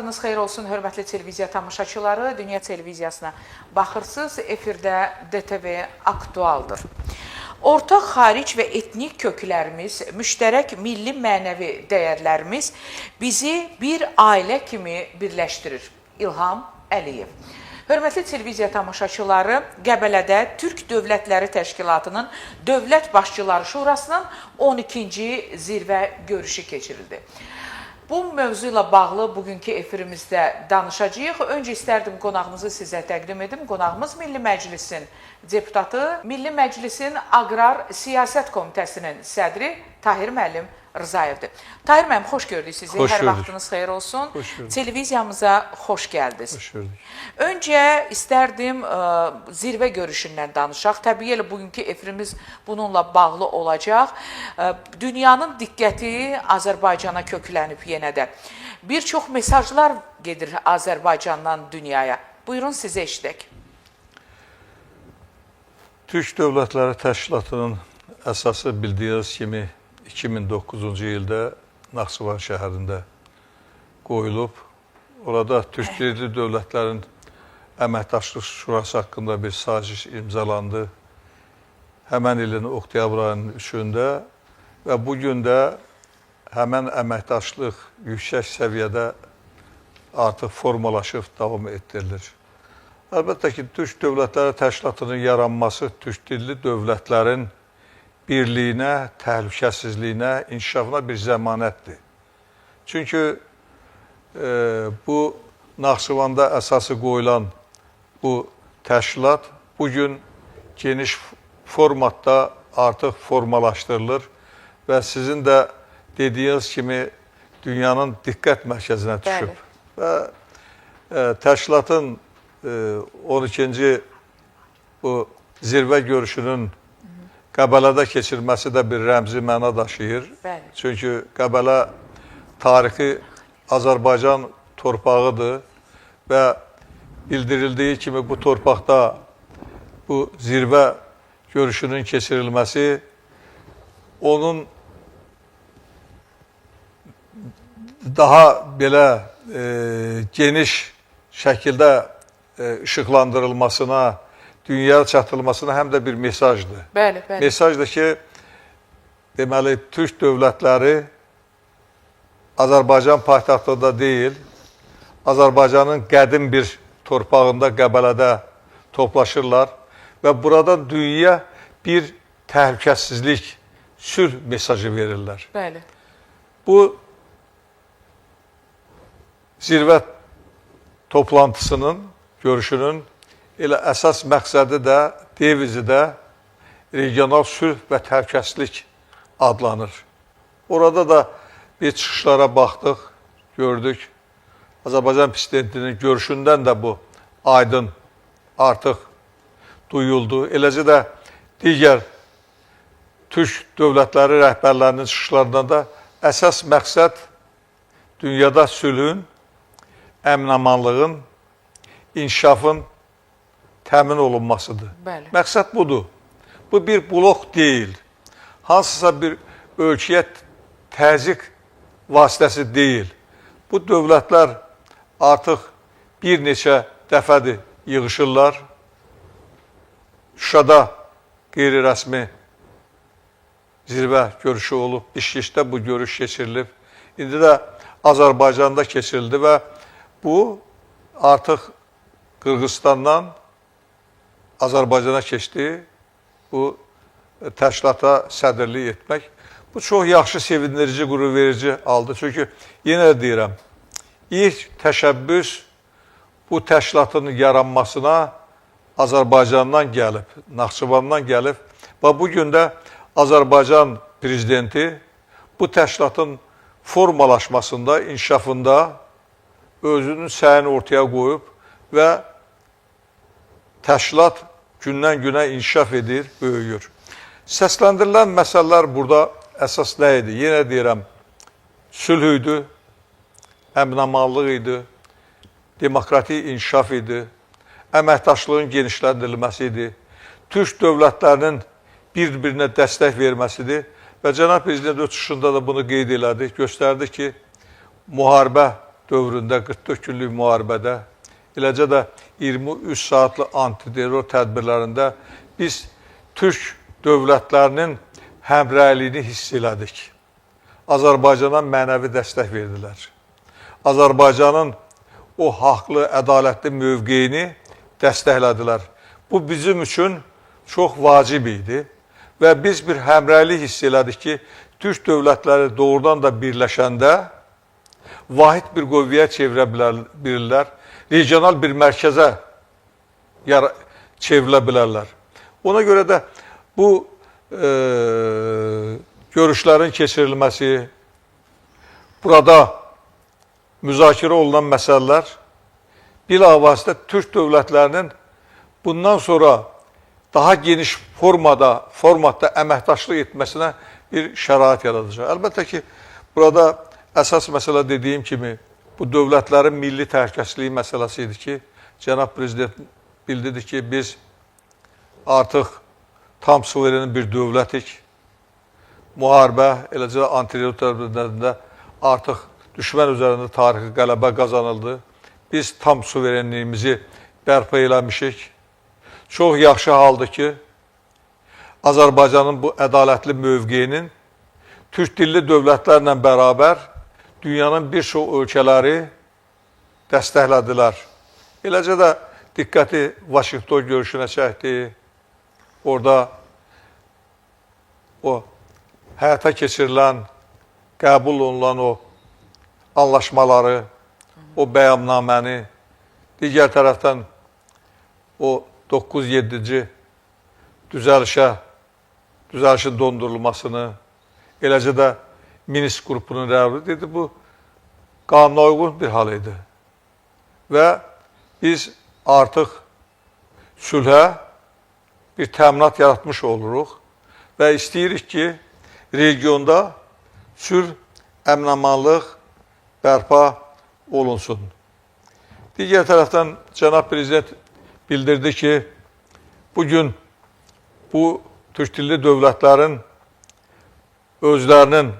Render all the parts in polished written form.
vaxtınız xeyir olsun, hörmətli televiziya tamaşaçıları. Dünya televiziyasına baxırsınız, efirdə DTV aktualdır. Ortaq xaric və etnik köklərimiz, müştərək milli mənəvi dəyərlərimiz bizi bir ailə kimi birləşdirir. İlham Əliyev. Hörmətli televiziya tamaşaçıları, Qəbələdə Türk Dövlətləri Təşkilatının Dövlət Başçıları Şurasının 12-ci zirvə görüşü keçirildi. Bu mövzu ilə bağlı bugünkü efirimizdə danışacağıq. Öncə istərdim qonağımızı sizə təqdim edim. Qonağımız Milli Məclisin deputatı, Milli Məclisin Aqrar Siyasət Komitəsinin sədri Tahir müəllim Rızayevdir. Tahir müəllim, xoş gördük sizi. Xoş Hər gördük. vaxtınız xeyir olsun. Xoş gördük. Televiziyamıza xoş gəldiniz. Xoş gördük. Öncə istərdim zirvə görüşündən danışaq. Təbii elə bugünkü efirimiz bununla bağlı olacaq. Dünyanın diqqəti Azərbaycana köklənib yenə də. Bir çox mesajlar gedir Azərbaycandan dünyaya. Buyurun, sizə eşidək. Türk Dövlətləri Təşkilatının əsası bildiyiniz kimi 2009-cu ildə Naxçıvan şəhərində qoyulub. Orada Türk dilli dövlətlərin əməkdaşlıq şurası haqqında bir saziş imzalandı. Həmən ilin oktyabr ayının 3-də və bugün də həmən əməkdaşlıq yüksək səviyyədə artıq formalaşıb davam etdirilir. Əlbəttə ki, Türk Dövlətləri Təşkilatının yaranması Türk dilli dövlətlərin birliyinə, təhlükəsizliyinə, inkişafına bir zəmanətdir. Çünki bu Naxçıvanda əsası qoyulan bu təşkilat bugün geniş formatda artıq formalaşdırılır və sizin də dediyiniz kimi dünyanın diqqət mərkəzinə düşüb. Və təşkilatın 12-ci bu zirvə görüşünün Qəbələdə keçirməsi də bir rəmzi məna daşıyır. Bəli. Çünki Qəbələ tarixi Azərbaycan torpağıdır və bildirildiyi kimi bu torpaqda bu zirvə görüşünün keçirilməsi onun daha belə geniş şəkildə işıqlandırılmasına, dünyaya çatılmasına həm də bir mesajdır. Bəli, bəli. Mesajdır ki, deməli, Türk dövlətləri Azərbaycan paytaxtında deyil, Azərbaycanın qədim bir torpağında, Qəbələdə toplaşırlar və buradan dünyaya bir təhlükəsizlik, sülh mesajı verirlər. Bəli. Bu zirvə toplantısının, görüşünün elə əsas məqsədi də, devizi də regional sülh və təhlükəsizlik adlanır. Orada da bir çıxışlara baxdıq, gördük. Azərbaycan prezidentinin görüşündən də bu aydın artıq duyuldu. Eləcə də digər Türk dövlətləri rəhbərlərinin çıxışlarından da əsas məqsəd dünyada sülhün, əmin-amanlığın, inkişafın təmin olunmasıdır. Bəli. Məqsəd budur. Bu bir blok deyil. Hansısa bir ölkəyə təzyiq vasitəsi deyil. Bu dövlətlər artıq bir neçə dəfədir yığışırlar. Şuşada qeyri-rəsmi zirvə görüşü olub, Bişkekdə bu görüş keçirilib. İndi də Azərbaycanda keçirildi və bu artıq Qırğızstandan Azərbaycana keçdi, bu təşkilata sədrlik etmək. Bu çox yaxşı, sevindirici, qürur verici aldı. Çünki yenə deyirəm, ilk təşəbbüs bu təşkilatın yaranmasına Azərbaycandan gəlib, Naxçıvandan gəlib və bugün də Azərbaycan prezidenti bu təşkilatın formalaşmasında, inkişafında özünün səyini ortaya qoyub və təşkilat gündən-günə inkişaf edir, böyüyür. Səsləndirilən məsələlər burada əsas nə idi? Yenə deyirəm, sülh idi, əmin-amanlıq idi, demokratik inkişaf idi, əməkdaşlığın genişləndirilməsi idi, Türk dövlətlərinin bir-birinə dəstək verməsidir və Cənab Prezident öz çıxışında da bunu qeyd elədi, göstərdi ki, müharibə dövründə 44 günlük müharibədə, eləcə də 23 saatlı antiterror tədbirlərində biz Türk dövlətlərinin həmrəyliyini hiss elədik. Azərbaycana mənəvi dəstək verdilər. Azərbaycanın o haqlı, ədalətli mövqeyini dəstəklədilər. Bu bizim üçün çox vacib idi və biz bir həmrəylik hiss elədik ki, Türk dövlətləri doğrudan da birləşəndə vahid bir qövvəyə çevirə bilirlər, regional bir mərkəzə çevrilə bilərlər. Ona görə də bu görüşlərin keçirilməsi, burada müzakirə olunan məsələlər bilavasitə Türk dövlətlərinin bundan sonra daha geniş formatda əməkdaşlıq etməsinə bir şərait yaradacaq. Əlbəttə ki, burada əsas məsələ dediyim kimi, bu dövlətlərin milli təhlükəsizliyi məsələsi idi ki, Cənab Prezident bildirdi ki, biz artıq tam suveren bir dövlətik, müharibə, eləcə də antiterror tədbirlərində artıq düşmən üzərində tarixi qələbə qazanıldı. Biz tam suverenliyimizi bərpa eləmişik. Çox yaxşı haldır ki, Azərbaycanın bu ədalətli mövqeyinin Türk dilli dövlətlərlə bərabər dünyanın bir çox ölkələri dəstəklədilər. Eləcə də diqqəti Vaşinqton görüşünə çəkdi. Orada o həyata keçirilən, qəbul olunan o anlaşmaları, o bəyannaməni, digər tərəfdən o 9-7-ci düzəlişin dondurulmasını, eləcə də Minsk qrupunun rəvri dedi, bu qanuna uyğun bir hal idi. Və biz artıq sülhə bir təminat yaratmış oluruq və istəyirik ki, regionda sülh, əmin-amanlıq bərpa olunsun. Digər tərəfdən Cənab Prezident bildirdi ki, bugün bu Türk dilli dövlətlərin özlərinin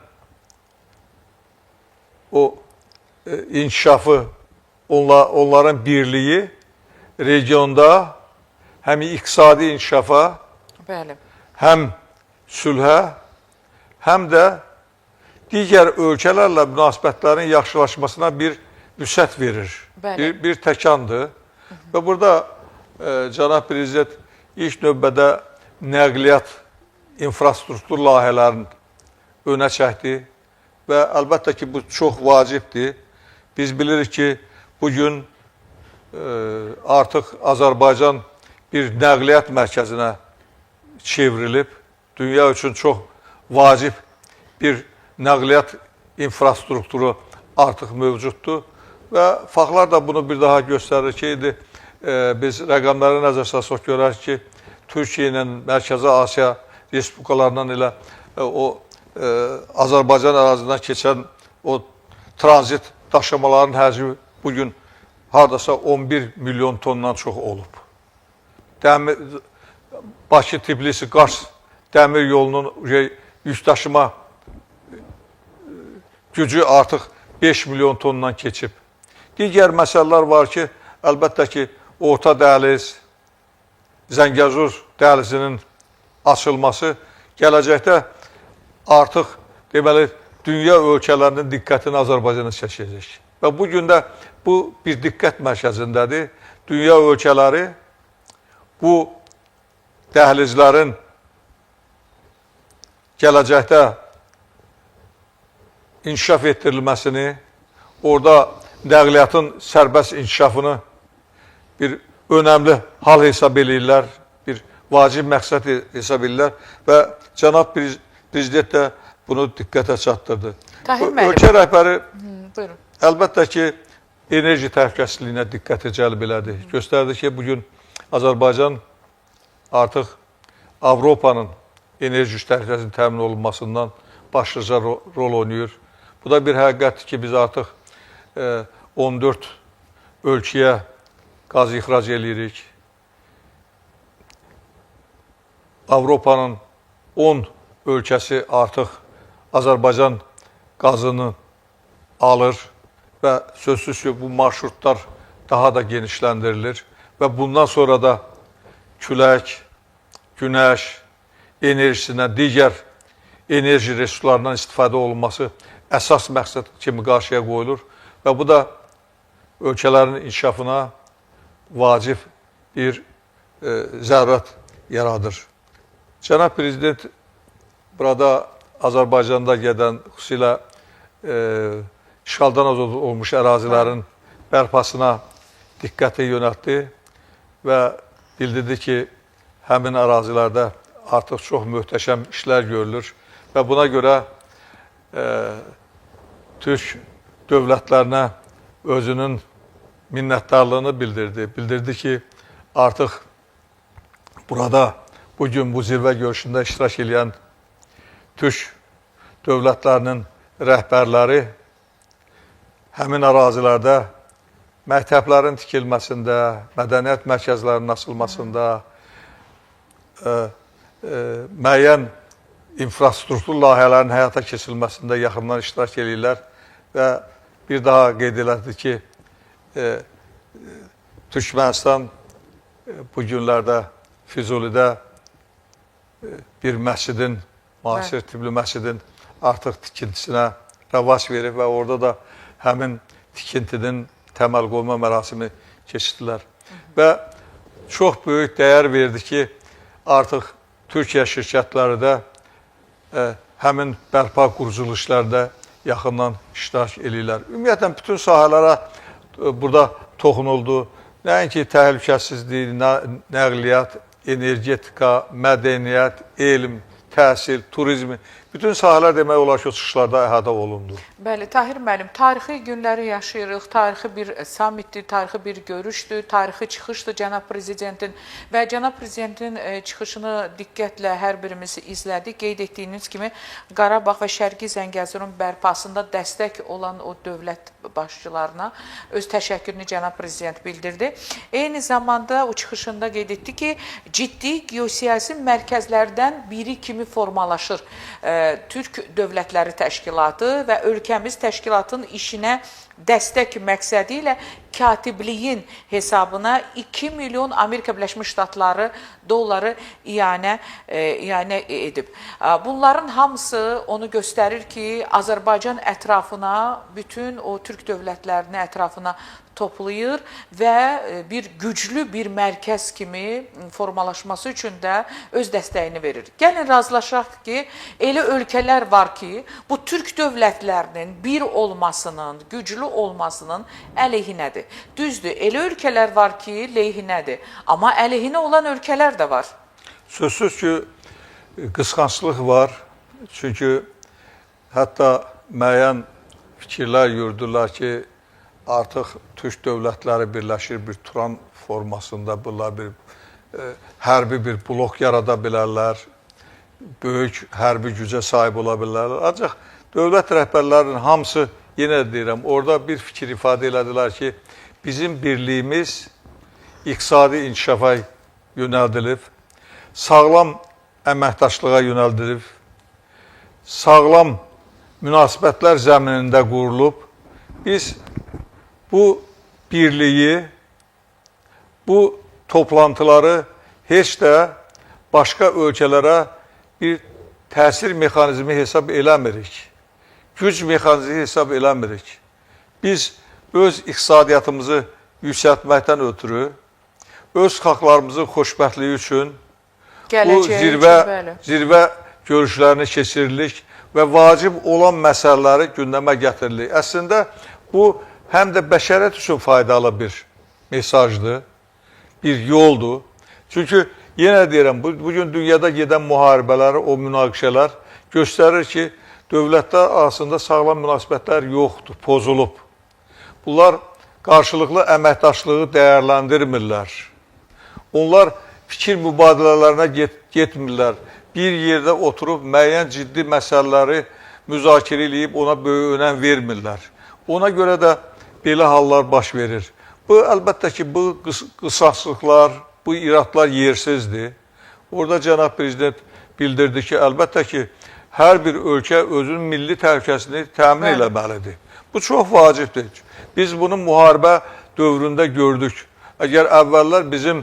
o inkişafı, onların birliyi regionda həm iqtisadi inkişafa, həm sülhə, həm də digər ölkələrlə münasibətlərin yaxşılaşmasına bir vüsət verir, bir təkandır. Və burada Cənab Prezident ilk növbədə nəqliyyat, infrastruktur layihələrini önə çəkdi və əlbəttə ki, bu çox vacibdir. Biz bilirik ki, bugün artıq Azərbaycan bir nəqliyyat mərkəzinə çevrilib. Dünya üçün çox vacib bir nəqliyyat infrastrukturu artıq mövcuddur və faktlar da bunu bir daha göstərir ki, biz rəqəmləri nəzərə alsaq görək ki, Türkiyə ilə Mərkəzi Asiya respublikalarından elə o Azərbaycan ərazindən keçən o tranzit daşımaların həcmi bugün hardasa 11 milyon tondan çox olub. Bakı-Tbilisi-Qars dəmir yolunun yük daşıma gücü artıq 5 milyon tondan keçib. Digər məsələlər var ki, əlbəttə ki, orta dəhliz, Zəngəzur dəhlizinin açılması gələcəkdə artıq deməli dünya ölkələrinin diqqətini Azərbaycana çəkəcək. Və bugün də bu bir diqqət mərkəzindədir. Dünya ölkələri bu dəhlizlərin gələcəkdə inkişaf etdirilməsini, orada nəqliyyatın sərbəst inkişafını bir önəmli hal hesab edirlər, bir vacib məqsəd hesab edirlər və Cənab Prezident də bunu diqqətə çatdırdı. Ölkə rəhbəri əlbəttə ki, enerji təhlükəsizliyinə diqqəti cəlb elədi. Göstərdi ki, bugün Azərbaycan artıq Avropanın enerji təhlükəsizliyinin təmin olunmasından başlıca rol oynayır. Bu da bir həqiqətdir ki, biz artıq 14 ölkəyə qaz ixrac edirik. Avropanın 10 ölkəsi artıq Azərbaycan qazını alır və sözsüz ki, bu marşrutlar daha da genişləndirilir və bundan sonra da külək, günəş enerjisindən, digər enerji resurslarından istifadə olunması əsas məqsəd kimi qarşıya qoyulur və bu da ölkələrin inkişafına vacib bir zərurət yaradır. Cənab Prezident burada Azərbaycanda gedən xüsusilə işğaldan azad olmuş ərazilərin bərpasına diqqəti yönəltdi və bildirdi ki, həmin ərazilərdə artıq çox möhtəşəm işlər görülür və buna görə Türk dövlətlərinə özünün minnətdarlığını bildirdi. Bildirdi ki, artıq burada bugün bu zirvə görüşündə iştirak edən Türk dövlətlərinin rəhbərləri həmin ərazilərdə məktəblərin tikilməsində, mədəniyyət mərkəzlərinin açılmasında, müəyyən infrastruktur layihələrinin həyata keçirilməsində yaxından iştirak edirlər və bir daha qeyd elədi ki, Türkmənistan bu günlərdə Füzulidə bir məscidin, müasir tipli məscidin artıq tikintisinə rəvac verib və orada da həmin tikintinin təməl qoyma mərasimi keçirdilər. Və çox böyük dəyər verdi ki, artıq Türkiyə şirkətləri də həmin bərpa quruculuq işlərində yaxından iştirak edirlər. Ümumiyyətlə, bütün sahələrə burada toxunuldu. Nəinki təhlükəsizlik, nəqliyyat, energetika, mədəniyyət, elm, təhsil, turizm, bütün sahələr demək olar ki, o çıxışlarda əhatə olundu. Bəli, Tahir müəllim, tarixi günləri yaşayırıq, tarixi bir sammitdir, tarixi bir görüşdür, tarixi çıxışdır Cənab Prezidentin və Cənab Prezidentin çıxışını diqqətlə hər birimiz izlədik. Qeyd etdiyiniz kimi, Qarabağ və Şərqi Zəngəzurun bərpasında dəstək olan o dövlət başçılarına öz təşəkkürünü Cənab Prezident bildirdi. Eyni zamanda o çıxışında qeyd etdi ki, ciddi geosiyasi mərkəzlərdən biri kimi formalaşır Türk Dövlətləri Təşkilatı və ölkəmiz təşkilatın işinə dəstək məqsədi ilə katibliyin hesabına 2 milyon Amerika Birləşmiş Ştatları dolları iyanə edib. Bunların hamısı onu göstərir ki, Azərbaycan ətrafına, bütün o Türk dövlətlərini ətrafına toplayır və bir güclü bir mərkəz kimi formalaşması üçün də öz dəstəyini verir. Gəlin razılaşaq ki, elə ölkələr var ki, bu Türk dövlətlərinin bir olmasının, güclü olmasının əleyhinədir. Düzdür, elə ölkələr var ki, leyhinədir. Amma əleyhinə olan ölkələr də var. Sözsüz ki, qısqanclıq var. Çünki hətta müəyyən fikirlər yürüdürlər ki, artıq Türk dövlətləri birləşir bir Turan formasında, bunlar bir hərbi bir blok yarada bilərlər, böyük hərbi gücə sahib ola bilərlər. Ancaq dövlət rəhbərlərinin hamısı, yenə deyirəm, orada bir fikir ifadə elədilər ki, bizim birliyimiz iqtisadi inkişafa yönəldilib, sağlam əməkdaşlığa yönəldilib, sağlam münasibətlər zəminində qurulub. Biz bu birliyi, bu toplantıları heç də başqa ölkələrə bir təsir mexanizmi hesab eləmirik. Güc mexanizmi hesab eləmirik. Biz öz iqtisadiyyatımızı yüksəltməkdən ötürü, öz xalqlarımızın xoşbəxtliyi üçün bu zirvə görüşlərini keçiririk və vacib olan məsələləri gündəmə gətiririk. Əslində, bu həm də bəşəriyyət üçün faydalı bir mesajdır, bir yoldur. Çünki yenə deyirəm, bugün dünyada gedən müharibələr, o münaqişələr göstərir ki, dövlətlər arasında sağlam münasibətlər yoxdur, pozulub. Bunlar qarşılıqlı əməkdaşlığı dəyərləndirmirlər. Onlar fikir mübadilələrinə getmirlər. Bir yerdə oturub müəyyən ciddi məsələləri müzakirə edib ona böyük önəm vermirlər. Ona görə də belə hallar baş verir. Bu, əlbəttə ki, bu qısaslıqlar, bu iradlar yersizdir. Orada Cənab Prezident bildirdi ki, əlbəttə ki, hər bir ölkə özünün milli təhlükəsini təmin eləməlidir. Bu Bu çox vacibdir. Biz bunu müharibə dövründə gördük. Əgər əvvəllər bizim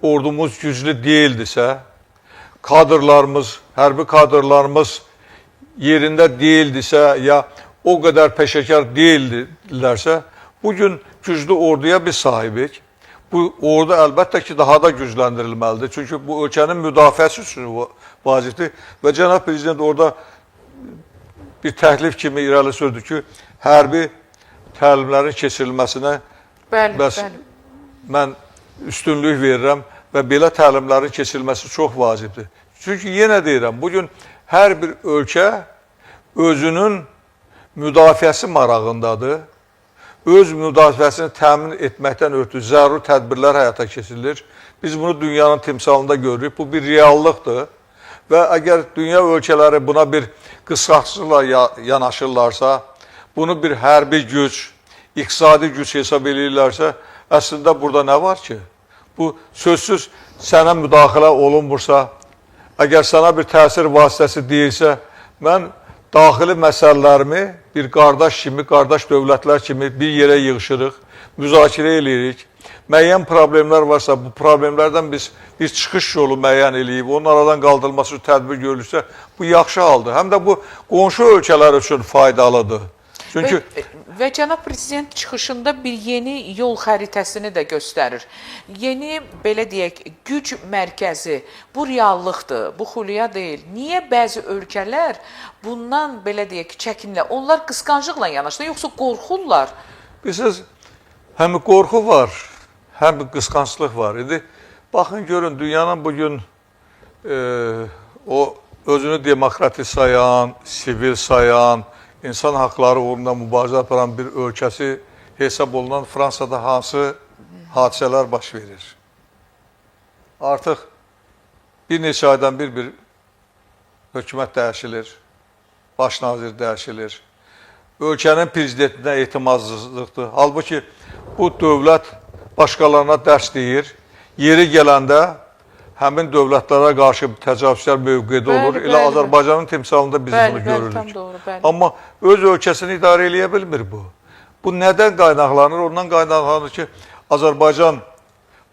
ordumuz güclü deyildisə, kadrlarımız, hərbi kadrlarımız yerində deyildisə, ya o qədər peşəkar deyildilərsə, bugün güclü orduya biz sahibik. Bu ordu əlbəttə ki, daha da gücləndirilməlidir. Çünki bu ölkənin müdafiəsi üçün vacibdir. Və cənab prezident orada bir təklif kimi irəli sürdü ki, hərbi təlimlərin keçirilməsinə mən üstünlük verirəm və belə təlimlərin keçirilməsi çox vacibdir. Çünki yenə deyirəm, bugün hər bir ölkə özünün müdafiəsi marağındadır. Öz müdafiəsini təmin etməkdən ötürü zəruri tədbirlər həyata keçirilir. Biz bunu dünyanın timsalında görürük. Bu bir reallıqdır. Və əgər dünya ölkələri buna bir qısqanclıqla yanaşırlarsa, bunu bir hərbi güc, iqtisadi güc hesab edirlərsə, əslində burada nə var ki? Bu sözsüz sənə müdaxilə olunmursa, əgər sənə bir təsir vasitəsi deyilsə, mən daxili məsələlərimi bir qardaş kimi, qardaş dövlətlər kimi bir yerə yığışırıq, müzakirə edirik. Müəyyən problemlər varsa, bu problemlərdən biz bir çıxış yolu müəyyən eləyib, onun aradan qaldırılması üçün tədbir görülürsə, bu yaxşı haldır. Həm də bu qonşu ölkələr üçün faydalıdır. Çünki və cənab prezident çıxışında bir yeni yol xəritəsini də göstərir. Yeni, belə deyək, güc mərkəzi, bu reallıqdır, bu xülya deyil. Niyə bəzi ölkələr bundan, belə deyək, çəkinirlər? Onlar qısqanclıqla yanaşırlar, yoxsa qorxurlar? Bilirsiniz, həm qorxu var, həm qısqanclıq var. İndi baxın, görün, dünyanın bugün o özünü demokratik sayan, sivil sayan, İnsan haqları uğrunda mübarizə aparan bir ölkəsi hesab olunan Fransada hansı hadisələr baş verir? Artıq bir neçə aydan bir hökumət dəyişilir, baş nazir dəyişilir. Ölkənin prezidentinə etimadsızlıqdır. Halbuki bu dövlət başqalarına dərs deyir. Yeri gələndə həmin dövlətlərə qarşı təcavüzkar mövqedə olur. Elə Azərbaycanın timsalında biz bunu görürük. Amma öz ölkəsini idarə eləyə bilmir bu. Bu nədən qaynaqlanır? Ondan qaynaqlanır ki, Azərbaycan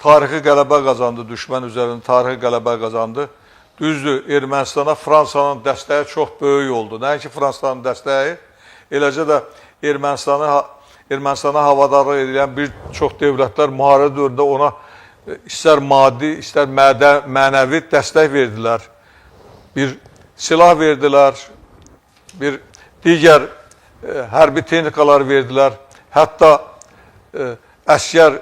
tarixi qələbə qazandı, düşmən üzərində tarixi qələbə qazandı. Düzdür, Ermənistana Fransanın dəstəyi çox böyük oldu. Nəinki Fransanın dəstəyi, eləcə də Ermənistana havadarlıq edən bir çox dövlətlər müharibə dövründə ona istər maddi, istər mənəvi dəstək verdilər. Bir silah verdilər, bir digər hərbi texnikalar verdilər, hətta əskər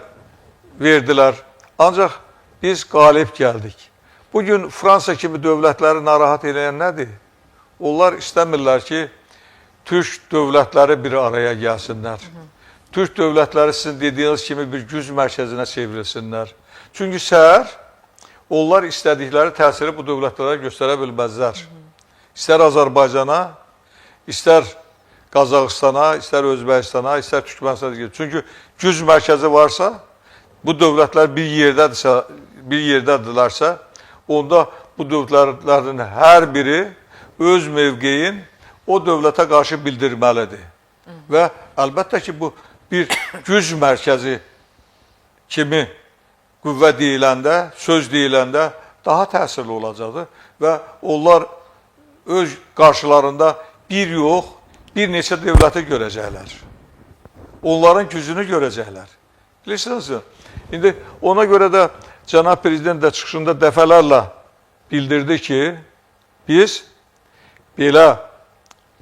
verdilər. Ancaq biz qalib gəldik. Bugün Fransa kimi dövlətləri narahat edən nədir? Onlar istəmirlər ki, türk dövlətləri bir araya gəlsinlər. Türk dövlətləri sizin dediyiniz kimi bir güc mərkəzinə çevrilsinlər. Çünki səhər onlar istədikləri təsiri bu dövlətlərə göstərə bilməzlər. İstər Azərbaycana, istər Qazaxıstana, istər Özbəkistana, istər Türkmənistana. Çünki güc mərkəzi varsa, bu dövlətlər bir yerdədirlərsə, onda bu dövlətlərin hər biri öz mövqeyin o dövlətə qarşı bildirməlidir. Və əlbəttə ki, bu bir güc mərkəzi kimi qüvvə deyiləndə, söz deyiləndə daha təsirli olacaqdır və onlar öz qarşılarında bir yox, bir neçə dövləti görəcəklər. Onların gücünü görəcəklər. Bilirsiniz, indi ona görə də cənab prezident də çıxışında dəfələrlə bildirdi ki, biz belə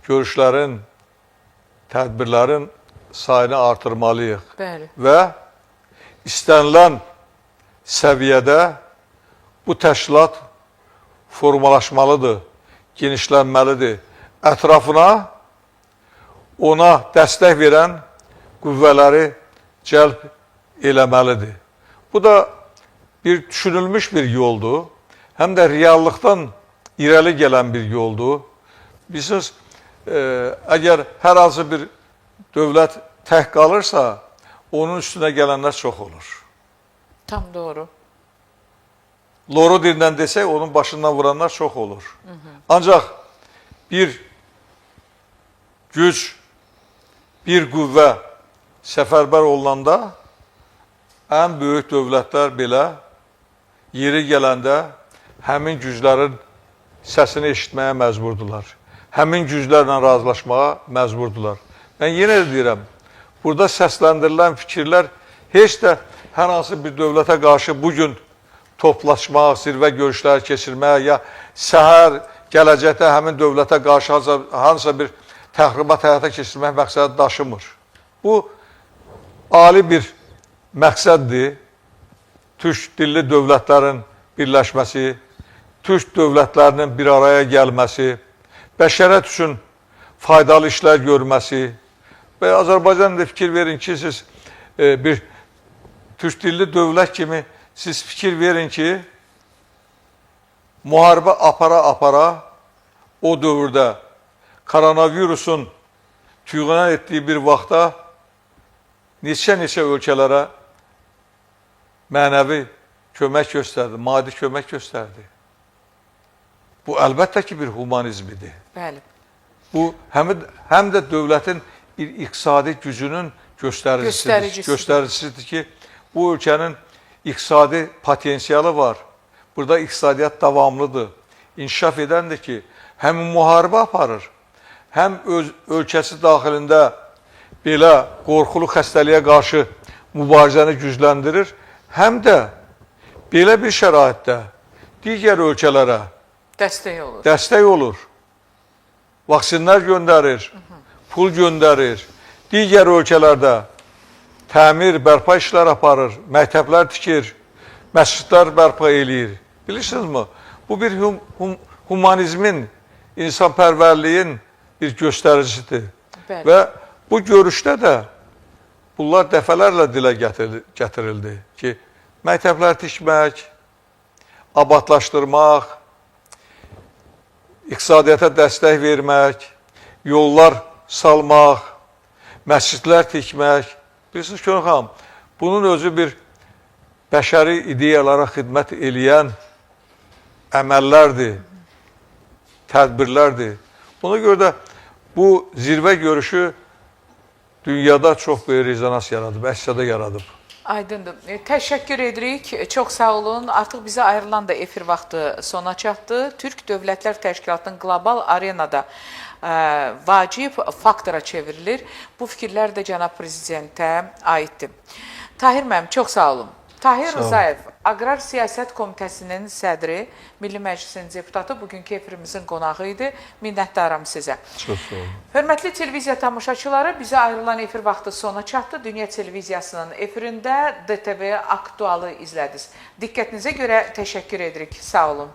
görüşlərin, tədbirlərin sayını artırmalıyıq və istənilən səviyyədə bu təşkilat formalaşmalıdır, genişlənməlidir. Ətrafına ona dəstək verən qüvvələri cəlb eləməlidir. Bu da bir düşünülmüş bir yoldur, həm də reallıqdan irəli gələn bir yoldur. Bilirsiniz, əgər hər hansı bir dövlət tək qalırsa, onun üstünə gələnlər çox olur. Tam doğru. Loru dilindən desək, onun başından vuranlar çox olur. Ancaq bir güc, bir qüvvə səfərbər olunanda ən böyük dövlətlər belə yeri gələndə həmin güclərin səsini eşitməyə məcburdular. Həmin güclərlə razılaşmağa məcburdular. Mən yenə də deyirəm, burada səsləndirilən fikirlər heç də hər hansı bir dövlətə qarşı bugün toplaşmaq, zirvə görüşləri keçirmək ya səhər gələcəkdə həmin dövlətə qarşı hansısa bir təxribat həyata keçirmək məqsədi daşımır. Bu, ali bir məqsəddir. Türk dilli dövlətlərin birləşməsi, Türk dövlətlərinin bir araya gəlməsi, bəşərət üçün faydalı işlər görməsi və Azərbaycan'da fikir verin ki, siz bir Türk dilli dövlət kimi siz fikir verin ki, müharibə apara-apara o dövrdə koronavirusun tüyğana etdiyi bir vaxtda neçə ölkələrə mənəvi kömək göstərdi, maddi kömək göstərdi. Bu, əlbəttə ki, bir humanizmidir. Bəli. Bu, həm də dövlətin bir iqtisadi gücünün göstəricisidir ki, bu ölkənin iqtisadi potensialı var. Burada iqtisadiyyat davamlıdır. İnkişaf edəndir ki, həm müharibə aparır, həm ölkəsi daxilində belə qorxulu xəstəliyə qarşı mübarizəni gücləndirir, həm də belə bir şəraitdə digər ölkələrə dəstək olur. Vaksinlər göndərir, pul göndərir, digər ölkələrdə təmir, bərpa işlər aparır, məktəblər tikir, məscidlər bərpa eləyir. Bilirsinizmi? Bu bir humanizmin, insanpərvərliyin bir göstəricisidir. Və bu görüşdə də bunlar dəfələrlə dilə gətirildi ki, məktəblər tikmək, abadlaşdırmaq, iqtisadiyyata dəstək vermək, yollar salmaq, məscidlər tikmək. Bilirsiniz ki, xanım, bunun özü bir bəşəri ideyalara xidmət eləyən əməllərdir, tədbirlərdir. Ona görə də bu zirvə görüşü dünyada çox böyük rezonans yaradıb, əksədə yaradıb. Aydındır. Təşəkkür edirik. Çox sağ olun. Artıq bizə ayrılan da efir vaxtı sona çatdı. Türk Dövlətlər Təşkilatının qlobal arenada vacib faktora çevrilir. Bu fikirlər də cənab prezidentə aiddir. Tahir müəllim, çox sağ olun. Tahir Rzayev, Aqrar Siyasət Komitəsinin sədri, Milli Məclisin deputatı, bugünkü efirimizin qonağı idi. Minnətdaram sizə. Çox sağ olun. Hörmətli televiziya tamaşaçıları, bizə ayrılan efir vaxtı sona çatdı. Dünya Televiziyasının efirində DTV Aktualı izlədiniz. Diqqətinizə görə təşəkkür edirik. Sağ olun.